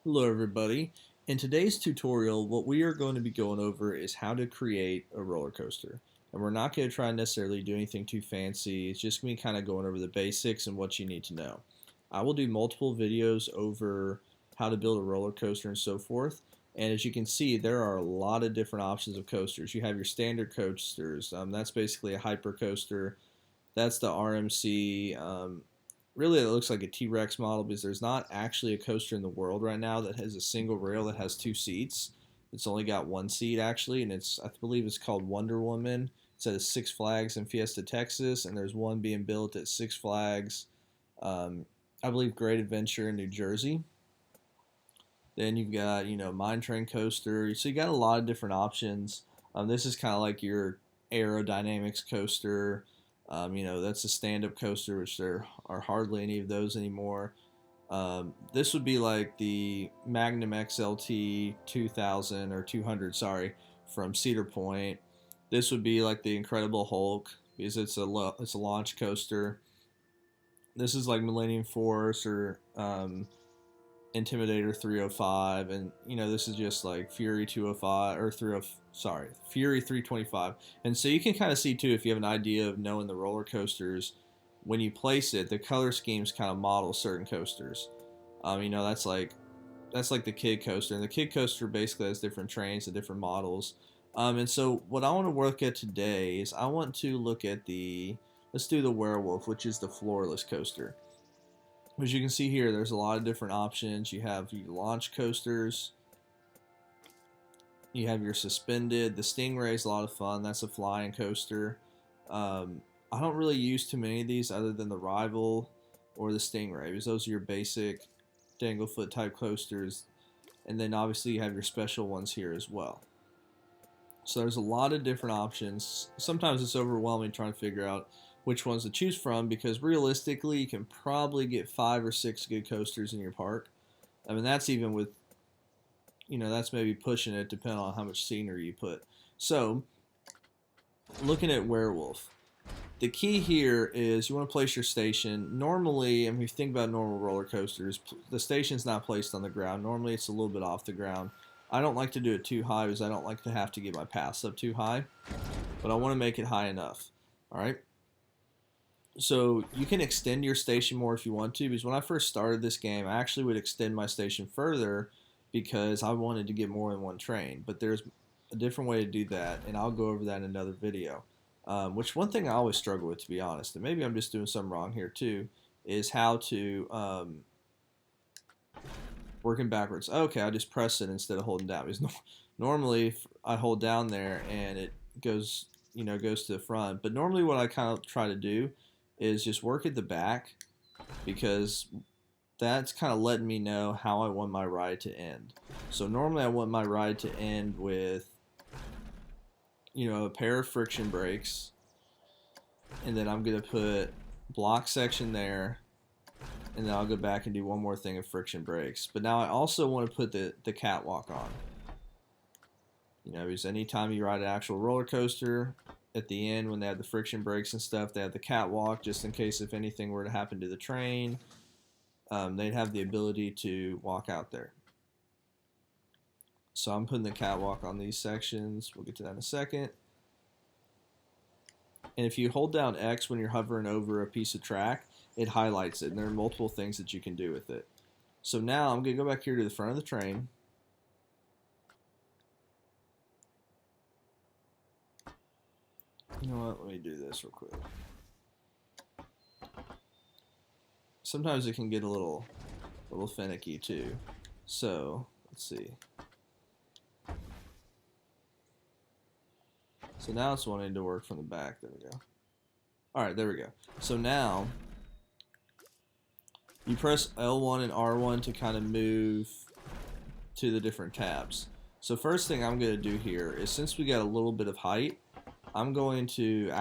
Hello everybody. In today's tutorial, what we are going to be going over is how to create a roller coaster. And we're not going to try and necessarily do anything too fancy. It's just going to be kind of going over the basics and what you need to know. I will do multiple videos over how to build a roller coaster and so forth. And as you can see, there are a lot of different options of coasters. You have your standard coasters. That's basically a hyper coaster. That's the RMC. Really, it looks like a T-Rex model because there's not actually a coaster in the world right now that has a single rail that has two seats. It's only got one seat actually, and I believe it's called Wonder Woman. It's at Six Flags in Fiesta, Texas, and there's one being built at Six Flags, I believe Great Adventure in New Jersey. Then you've got, Mine Train Coaster. So you got a lot of different options. This is kind of like your aerodynamics coaster. That's a stand-up coaster, which there are hardly any of those anymore. This would be like the Magnum XLT 2000 or 200, sorry, from Cedar Point. This would be like the Incredible Hulk because it's a launch coaster. This is like Millennium Force or Intimidator 305, and this is just like Fury 205 or Fury 325. And so you can kind of see too, if you have an idea of knowing the roller coasters, when you place it, the color schemes kind of model certain coasters. That's like the Kid Coaster, and the Kid Coaster basically has different trains and different models. And so what I want to work at today is I want to look at let's do the Werewolf, which is the floorless coaster. As you can see here, there's a lot of different options. You have your launch coasters. You have your suspended. The Stingray is a lot of fun. That's a flying coaster. I don't really use too many of these other than the Rival or the Stingray, because those are your basic danglefoot type coasters. And then obviously you have your special ones here as well. So there's a lot of different options. Sometimes it's overwhelming trying to figure out which ones to choose from, because realistically you can probably get 5 or 6 good coasters in your park. I mean, that's even with, that's maybe pushing it depending on how much scenery you put. So looking at Werewolf, the key here is you want to place your station. Normally, if you think about normal roller coasters, the station's not placed on the ground. Normally it's a little bit off the ground. I don't like to do it too high because I don't like to have to get my paths up too high, but I want to make it high enough. All right. So you can extend your station more if you want to, because when I first started this game, I actually would extend my station further because I wanted to get more than one train. But there's a different way to do that, and I'll go over that in another video. Which one thing I always struggle with, to be honest, and maybe I'm just doing something wrong here too, is how to working backwards. Okay, I just press it instead of holding down. Because normally I hold down there and it goes to the front. But normally what I kind of try to do is just work at the back, because that's kind of letting me know how I want my ride to end. So normally I want my ride to end with a pair of friction brakes, and then I'm going to put block section there, and then I'll go back and do one more thing of friction brakes. But now I also want to put the catwalk on. Because anytime you ride an actual roller coaster, at the end when they have the friction brakes and stuff, they have the catwalk just in case if anything were to happen to the train, they'd have the ability to walk out there. So I'm putting the catwalk on these sections. We'll get to that in a second. And if you hold down X when you're hovering over a piece of track, it highlights it, and there are multiple things that you can do with it. So now I'm going to go back here to the front of the train. You know what? Let me do this real quick. Sometimes it can get a little finicky too. So let's see. So now it's wanting to work from the back. There we go. All right, there we go. So now you press L1 and R1 to kind of move to the different tabs. So first thing I'm going to do here is, since we got a little bit of height, I'm going to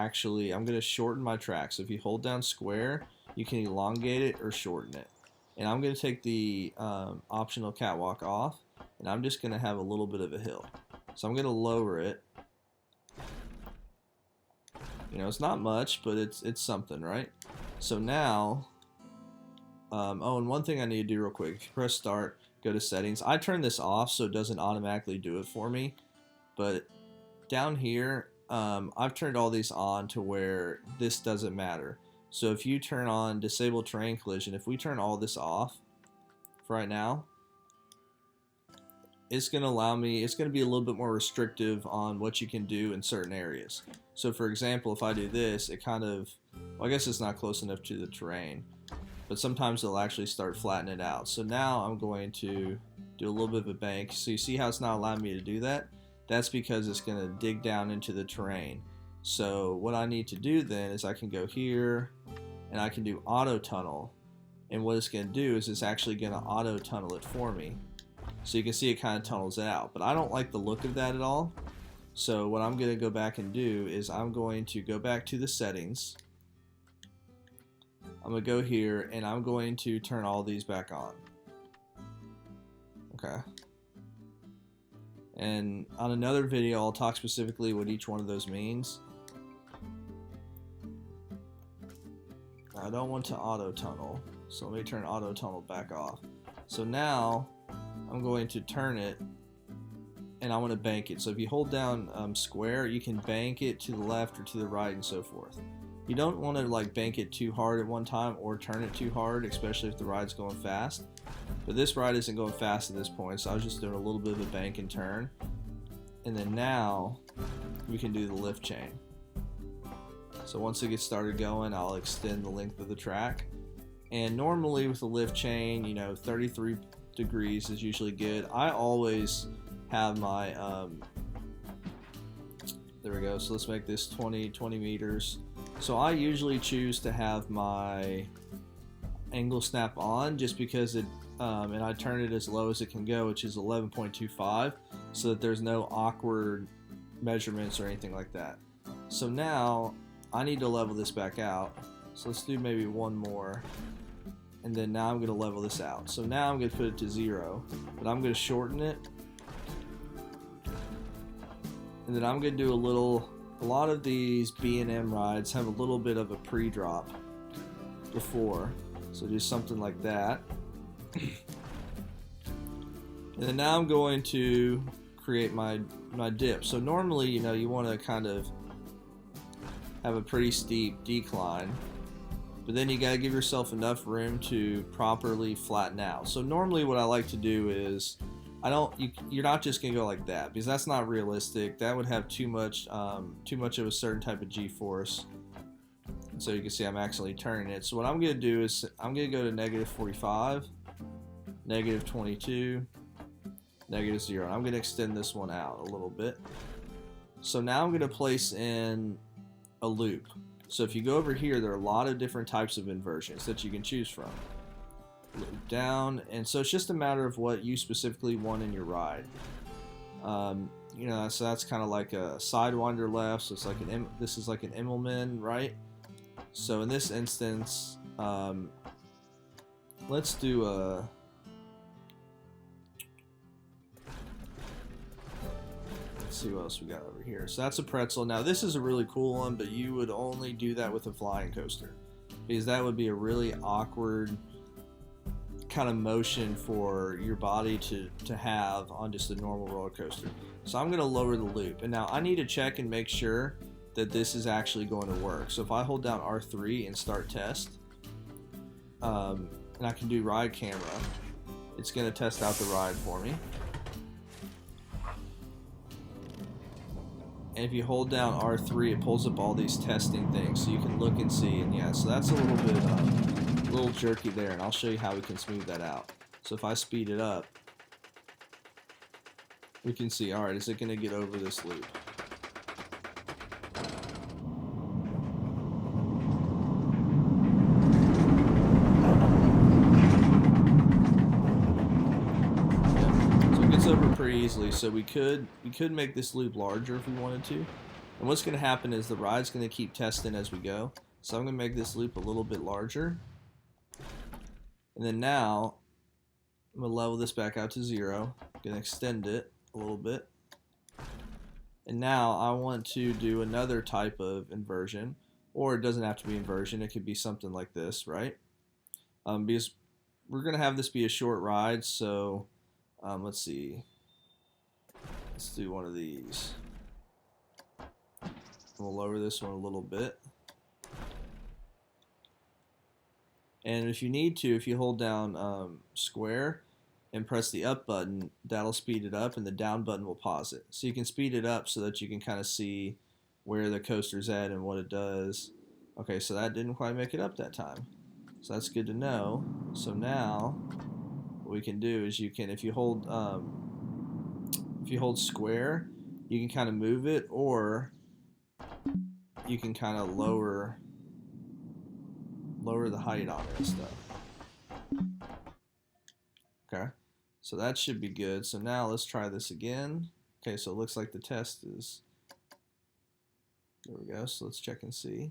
shorten my track. So if you hold down square, you can elongate it or shorten it. And I'm going to take the optional catwalk off, and I'm just going to have a little bit of a hill. So I'm going to lower it. It's not much, but it's something, right? So now Oh, and one thing I need to do real quick, if you press start, go to settings. I turn this off so it doesn't automatically do it for me, but down here, I've turned all these on to where this doesn't matter. So if you turn on disable terrain collision, if we turn all this off for right now, it's going to allow me, it's going to be a little bit more restrictive on what you can do in certain areas. So for example, if I do this, it kind of, well, I guess it's not close enough to the terrain, but sometimes it'll actually start flattening it out. So now I'm going to do a little bit of a bank. So you see how it's not allowing me to do that? That's because it's going to dig down into the terrain. So what I need to do then is I can go here and I can do auto tunnel. And what it's going to do is it's actually going to auto tunnel it for me. So you can see it kind of tunnels it out. But I don't like the look of that at all. So what I'm going to go back and do is I'm going to go back to the settings. I'm going to go here and I'm going to turn all these back on. Okay. And on another video I'll talk specifically what each one of those means. I don't want to auto tunnel, so let me turn auto tunnel back off. So now I'm going to turn it and I want to bank it. So if you hold down square, you can bank it to the left or to the right and so forth. You don't want to like bank it too hard at one time or turn it too hard, especially if the ride's going fast. But this ride isn't going fast at this point, so I was just doing a little bit of a bank and turn. And then now we can do the lift chain. So once it gets started going, I'll extend the length of the track. And normally with the lift chain, you know, 33 degrees is usually good. I always have my, there we go. So let's make this 20 meters. So I usually choose to have my angle snap on just because it, and I turn it as low as it can go, which is 11.25, so that there's no awkward measurements or anything like that. So now I need to level this back out. So let's do maybe one more. And then now I'm going to level this out. So now I'm going to put it to 0, but I'm going to shorten it. And then I'm going to do a lot of these B&M rides have a little bit of a pre-drop before. So do something like that. And then now I'm going to create my dip. So normally, you know, you want to kind of have a pretty steep decline, but then you got to give yourself enough room to properly flatten out. So normally what I like to do is you're not just gonna go like that, because that's not realistic. That would have too much of a certain type of G-force. So you can see I'm actually turning it. So what I'm gonna do is I'm gonna go to -45, -22, -0. I'm gonna extend this one out a little bit. So now I'm gonna place in a loop. So if you go over here, there are a lot of different types of inversions that you can choose from. Loop down, and so it's just a matter of what you specifically want in your ride. You know, so that's kind of like a sidewinder left. So it's like this is like an Immelman, right? So in this instance, let's do a. Let's see what else we got over here. So that's a pretzel. Now this is a really cool one, but you would only do that with a flying coaster, because that would be a really awkward kind of motion for your body to have on just a normal roller coaster. So I'm going to lower the loop, and now I need to check and make sure that this is actually going to work. So if I hold down R3 and start test, and I can do ride camera, it's going to test out the ride for me. And if you hold down R3, it pulls up all these testing things, so you can look and see. And yeah, so that's a little bit a little jerky there, and I'll show you how we can smooth that out. So if I speed it up, we can see, all right, is it going to get over this loop? Yeah. So it gets over pretty easily. So we could make this loop larger if we wanted to. And what's going to happen is the ride's going to keep testing as we go. So I'm going to make this loop a little bit larger. And then now, I'm going to level this back out to 0. I'm going to extend it a little bit. And now I want to do another type of inversion. Or it doesn't have to be inversion. It could be something like this, right? because we're gonna have this be a short ride. So let's see. Let's do one of these. We'll lower this one a little bit. And if you need to, if you hold down square and press the up button, that'll speed it up, and the down button will pause it. So you can speed it up so that you can kind of see where the coaster's at and what it does. Okay, so that didn't quite make it up that time. So that's good to know. So now what we can do is you can, if you hold square, you can kind of move it, or you can kind of lower the height on it and stuff. Okay, so that should be good. So now let's try this again. Okay, so it looks like the test is, there we go. So let's check and see.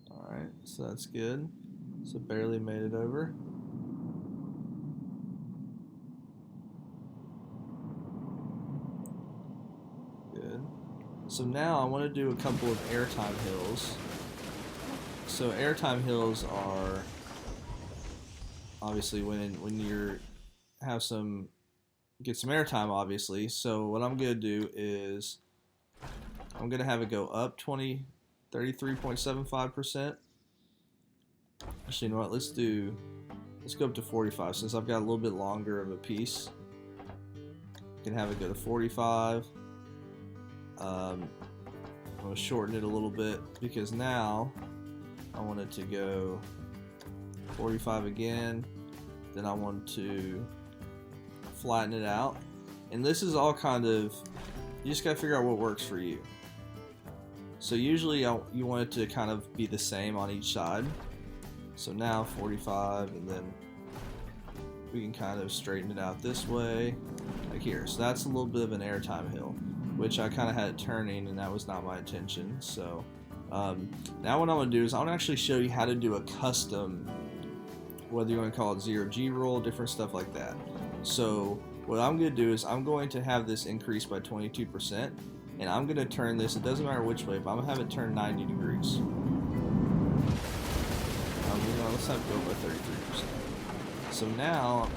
Alright, so that's good. So barely made it over. Good. So now I want to do a couple of airtime hills. So airtime hills are obviously when you're get some airtime, obviously. So what I'm gonna do is I'm gonna have it go up 33.75%. Actually, you know what? Let's go up to 45 since I've got a little bit longer of a piece. You can have it go to 45. I'm gonna shorten it a little bit because now I want it to go 45 again. Then I want to flatten it out. And this is all kind of, you just gotta figure out what works for you. So usually you want it to kind of be the same on each side. So now 45, and then we can kind of straighten it out this way, like here. So that's a little bit of an airtime hill, which I kind of had it turning, and that was not my intention. So now what I'm going to do is I want to actually show you how to do a custom, whether you want to call it 0G roll, different stuff like that. So what I'm going to do is I'm going to have this increase by 22%, and I'm going to turn this, it doesn't matter which way, but I'm going to have it turn 90 degrees. Let's have it go by 33%. So now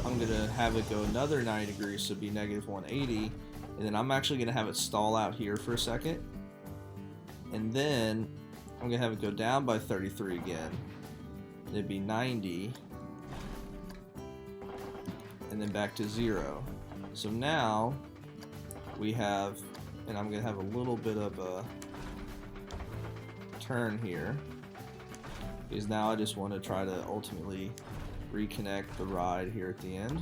I'm going to have it go another 90 degrees, so it'd be negative 180, and then I'm actually going to have it stall out here for a second, and then I'm going to have it go down by 33 again, and it'd be 90, and then back to 0. So now we have, and I'm going to have a little bit of a turn here, because now I just want to try to ultimately reconnect the ride here at the end.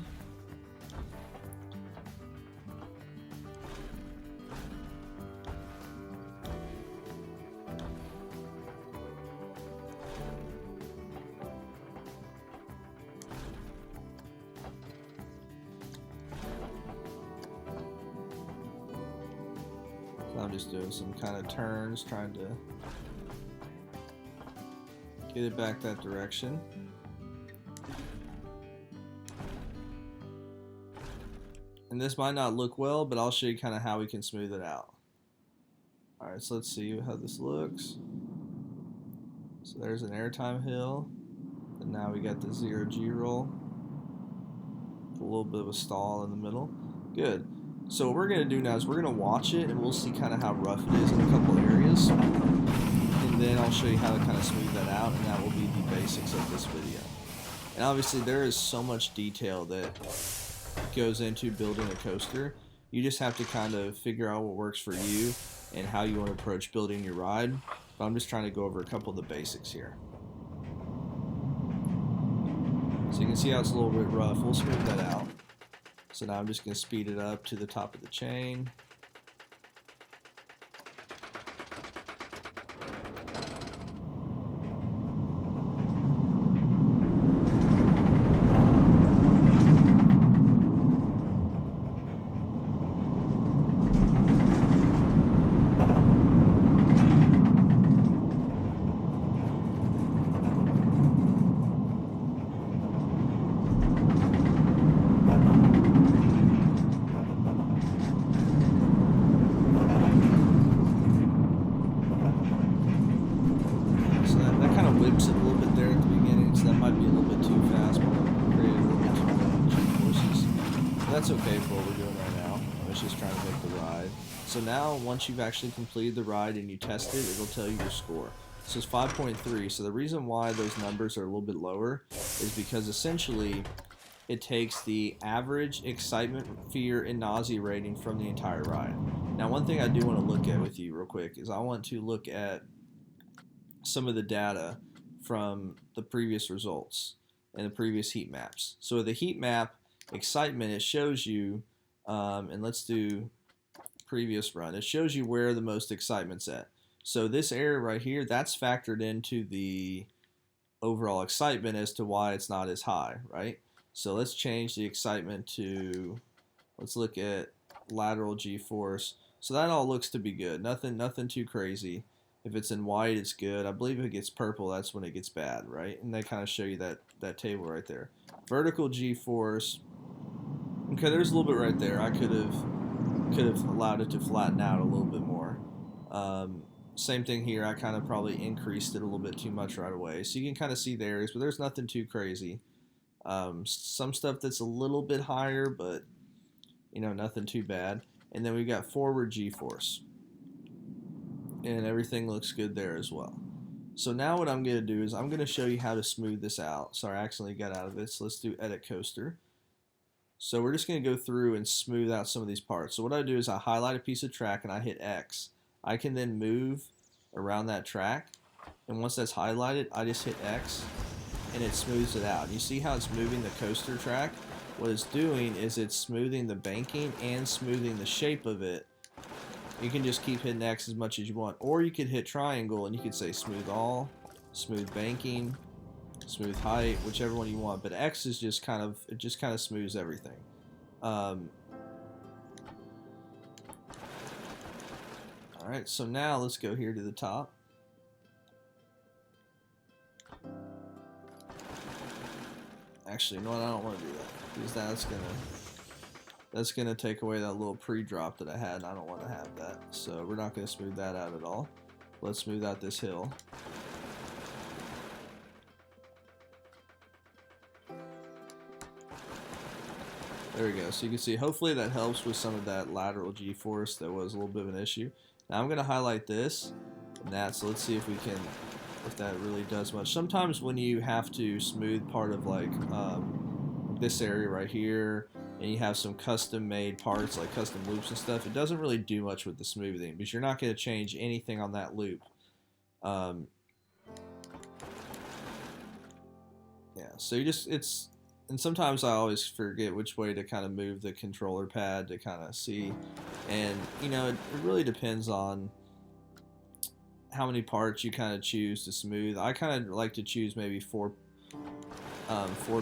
So I'm just doing some kind of turns, trying to get it back that direction. And this might not look well, but I'll show you kind of how we can smooth it out. Alright, so let's see how this looks. So there's an airtime hill, and now we got the 0G roll. A little bit of a stall in the middle. Good. So what we're going to do now is we're going to watch it, and we'll see kind of how rough it is in a couple areas. And then I'll show you how to kind of smooth that out, and that will be the basics of this video. And obviously there is so much detail that goes into building a coaster. You just have to kind of figure out what works for you and how you want to approach building your ride. But I'm just trying to go over a couple of the basics here. So you can see how it's a little bit rough. We'll smooth that out. So now I'm just going to speed it up to the top of the chain. we're doing right now. It's just trying to make the ride. So now, once you've actually completed the ride and you test it, it'll tell you your score. So it's 5.3. So the reason why those numbers are a little bit lower is because essentially it takes the average excitement, fear, and nausea rating from the entire ride. Now, one thing I do want to look at with you real quick is I want to look at some of the data from the previous results and the previous heat maps. So with the heat map excitement, it shows you, and let's do previous run, it shows you where the most excitement's at. So this area right here, that's factored into the overall excitement as to why it's not as high, right? So let's change the excitement to, let's look at lateral G-force. So that all looks to be good. Nothing too crazy. If it's in white, it's good. I believe if it gets purple, that's when it gets bad, right? And they kind of show you that table right there. Vertical G-force. Okay, there's a little bit right there. I could have allowed it to flatten out a little bit more. Same thing here. I kind of probably increased it a little bit too much right away. So you can kind of see the areas, but there's nothing too crazy. Some stuff that's a little bit higher, but nothing too bad. And then we got forward G-force. And everything looks good there as well. So now what I'm going to do is I'm going to show you how to smooth this out. Sorry, I accidentally got out of it. So let's do edit coaster. So we're just going to go through and smooth out some of these parts. So what I do is I highlight a piece of track and I hit X. I can then move around that track. And once that's highlighted, I just hit X and it smooths it out. You see how it's moving the coaster track? What it's doing is it's smoothing the banking and smoothing the shape of it. You can just keep hitting X as much as you want, or you could hit triangle and you could say smooth all, smooth banking, smooth height, whichever one you want. But X is just kind of smooths everything. All right, so now let's go here to the top. Actually, you know what? I don't want to do that because that's gonna take away that little pre-drop that I had, and I don't want to have that. So we're not gonna smooth that out at all. Let's smooth out this hill. There we go. So you can see, hopefully that helps with some of that lateral G-force that was a little bit of an issue. Now I'm gonna highlight this and that. So let's see if that really does much. Sometimes when you have to smooth part of like this area right here, and you have some custom made parts like custom loops and stuff, it doesn't really do much with the smoothing because you're not going to change anything on that loop. Yeah, so and sometimes I always forget which way to kind of move the controller pad to kind of see, and it really depends on how many parts you kind of choose to smooth. I kind of like to choose maybe four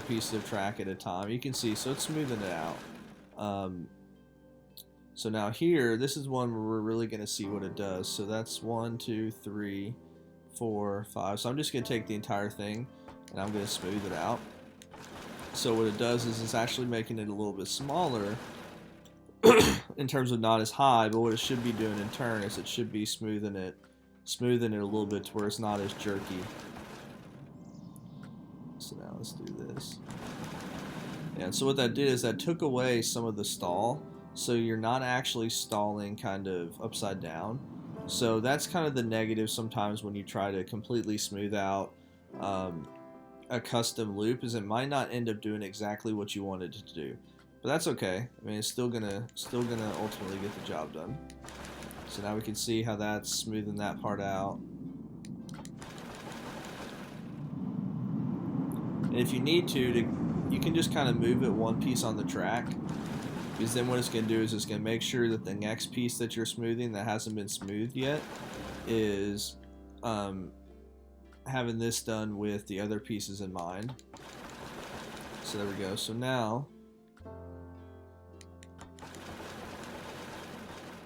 pieces of track at a time. You can see, so it's smoothing it out. So now here, this is one where we're really going to see what it does. So that's 1, 2, 3, 4, 5. So I'm just going to take the entire thing and I'm going to smooth it out. So what it does is it's actually making it a little bit smaller in terms of not as high, but what it should be doing in turn is it should be smoothing it a little bit to where it's not as jerky. So now let's do this. And so what that did is that took away some of the stall, so you're not actually stalling kind of upside down. So that's kind of the negative sometimes when you try to completely smooth out a custom loop, is it might not end up doing exactly what you wanted it to do. But that's okay. I mean, it's still gonna ultimately get the job done. So now we can see how that's smoothing that part out. And if you need to, you can just kind of move it one piece on the track, because then what it's going to do is it's going to make sure that the next piece that you're smoothing that hasn't been smoothed yet is having this done with the other pieces in mind. So there we go. So now,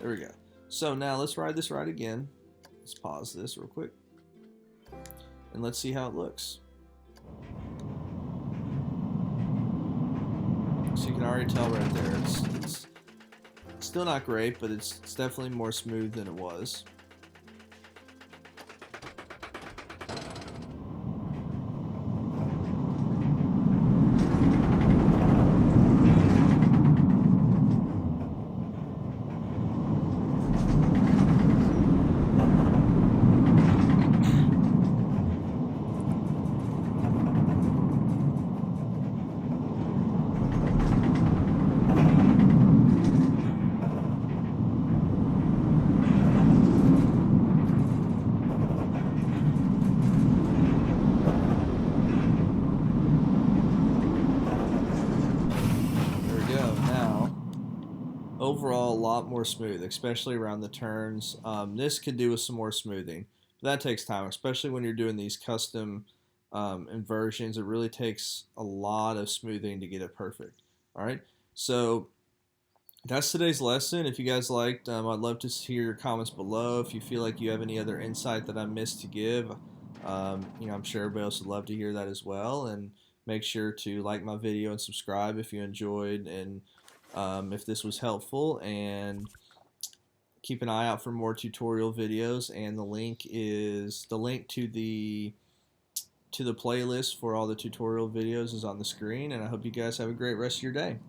there we go. So now let's ride this ride again. Let's pause this real quick and let's see how it looks. So you can already tell right there, it's still not great, but it's definitely more smooth than it was. overall a lot more smooth, especially around the turns. This could do with some more smoothing. But that takes time, especially when you're doing these custom inversions. It really takes a lot of smoothing to get it perfect. All right, so that's today's lesson. If you guys liked, I'd love to hear your comments below. If you feel like you have any other insight that I missed to give, I'm sure everybody else would love to hear that as well. And make sure to like my video and subscribe if you enjoyed and if this was helpful. And keep an eye out for more tutorial videos. And the link to the playlist for all the tutorial videos is on the screen. And I hope you guys have a great rest of your day.